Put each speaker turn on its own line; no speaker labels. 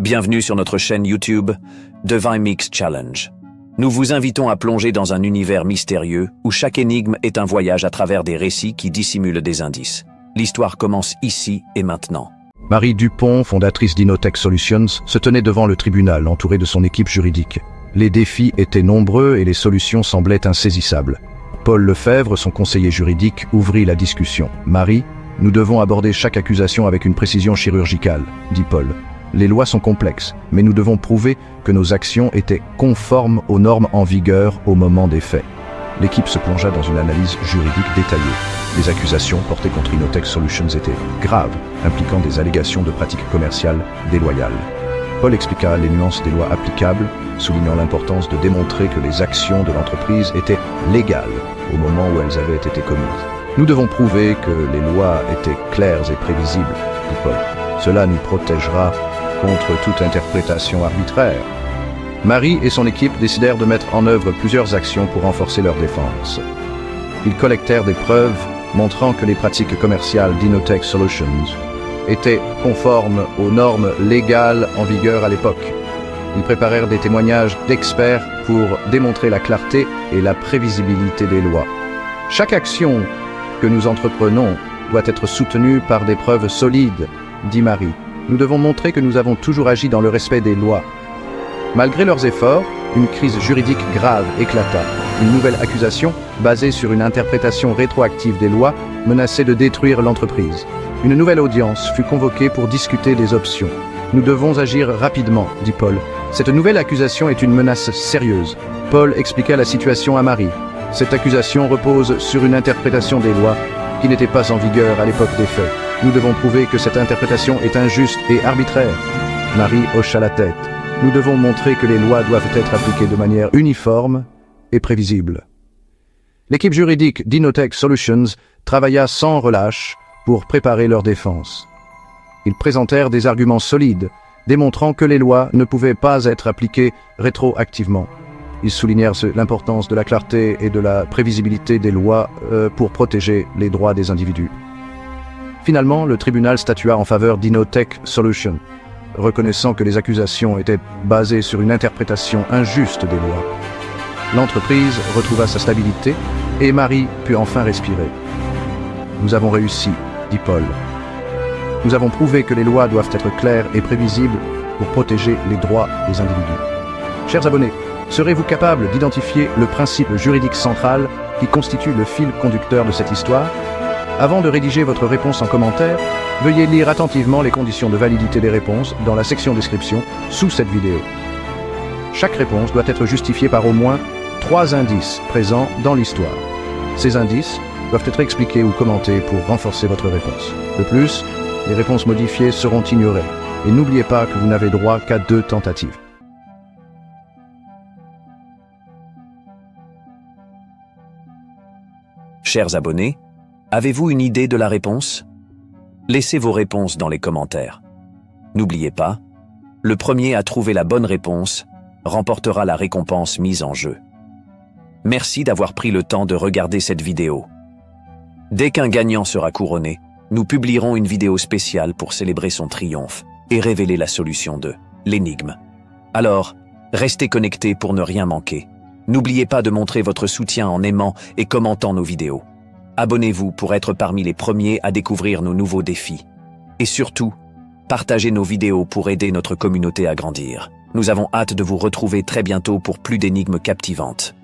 Bienvenue sur notre chaîne YouTube Divine Mix Challenge. Nous vous invitons à plonger dans un univers mystérieux où chaque énigme est un voyage à travers des récits qui dissimulent des indices. L'histoire commence ici et maintenant.
Marie Dupont, fondatrice d'Inotech Solutions, se tenait devant le tribunal entourée de son équipe juridique. Les défis étaient nombreux et les solutions semblaient insaisissables. Paul Lefebvre, son conseiller juridique, ouvrit la discussion. « Marie, nous devons aborder chaque accusation avec une précision chirurgicale, » dit Paul. « Les lois sont complexes, mais nous devons prouver que nos actions étaient conformes aux normes en vigueur au moment des faits. » L'équipe se plongea dans une analyse juridique détaillée. Les accusations portées contre Inotech Solutions étaient graves, impliquant des allégations de pratiques commerciales déloyales. Paul expliqua les nuances des lois applicables, soulignant l'importance de démontrer que les actions de l'entreprise étaient légales au moment où elles avaient été commises. « Nous devons prouver que les lois étaient claires et prévisibles, » dit Paul. « Cela nous protégera contre toute interprétation arbitraire. » Marie et son équipe décidèrent de mettre en œuvre plusieurs actions pour renforcer leur défense. Ils collectèrent des preuves montrant que les pratiques commerciales d'Inotech Solutions étaient conformes aux normes légales en vigueur à l'époque. Ils préparèrent des témoignages d'experts pour démontrer la clarté et la prévisibilité des lois. Chaque action que nous entreprenons doit être soutenue par des preuves solides, dit Marie. Nous devons montrer que nous avons toujours agi dans le respect des lois. Malgré leurs efforts, une crise juridique grave éclata. Une nouvelle accusation, basée sur une interprétation rétroactive des lois, menaçait de détruire l'entreprise. Une nouvelle audience fut convoquée pour discuter des options. « Nous devons agir rapidement, » dit Paul. « Cette nouvelle accusation est une menace sérieuse. » Paul expliqua la situation à Marie. « Cette accusation repose sur une interprétation des lois qui n'était pas en vigueur à l'époque des faits. Nous devons prouver que cette interprétation est injuste et arbitraire. » Marie hocha la tête. « Nous devons montrer que les lois doivent être appliquées de manière uniforme et prévisible. » L'équipe juridique d'Inotech Solutions travailla sans relâche pour préparer leur défense. Ils présentèrent des arguments solides, démontrant que les lois ne pouvaient pas être appliquées rétroactivement. Ils soulignèrent l'importance de la clarté et de la prévisibilité des lois pour protéger les droits des individus. Finalement, le tribunal statua en faveur d'Inotech Solutions, reconnaissant que les accusations étaient basées sur une interprétation injuste des lois. L'entreprise retrouva sa stabilité et Marie put enfin respirer. « Nous avons réussi, » dit Paul. « Nous avons prouvé que les lois doivent être claires et prévisibles pour protéger les droits des individus. » Chers abonnés, serez-vous capables d'identifier le principe juridique central qui constitue le fil conducteur de cette histoire? Avant de rédiger votre réponse en commentaire, veuillez lire attentivement les conditions de validité des réponses dans la section description sous cette vidéo. Chaque réponse doit être justifiée par au moins 3 indices présents dans l'histoire. Ces indices doivent être expliqués ou commentés pour renforcer votre réponse. De plus, les réponses modifiées seront ignorées. Et n'oubliez pas que vous n'avez droit qu'à 2 tentatives.
Chers abonnés, avez-vous une idée de la réponse? Laissez vos réponses dans les commentaires. N'oubliez pas, le premier à trouver la bonne réponse remportera la récompense mise en jeu. Merci d'avoir pris le temps de regarder cette vidéo. Dès qu'un gagnant sera couronné, nous publierons une vidéo spéciale pour célébrer son triomphe et révéler la solution de l'énigme. Alors, restez connectés pour ne rien manquer. N'oubliez pas de montrer votre soutien en aimant et commentant nos vidéos. Abonnez-vous pour être parmi les premiers à découvrir nos nouveaux défis. Et surtout, partagez nos vidéos pour aider notre communauté à grandir. Nous avons hâte de vous retrouver très bientôt pour plus d'énigmes captivantes.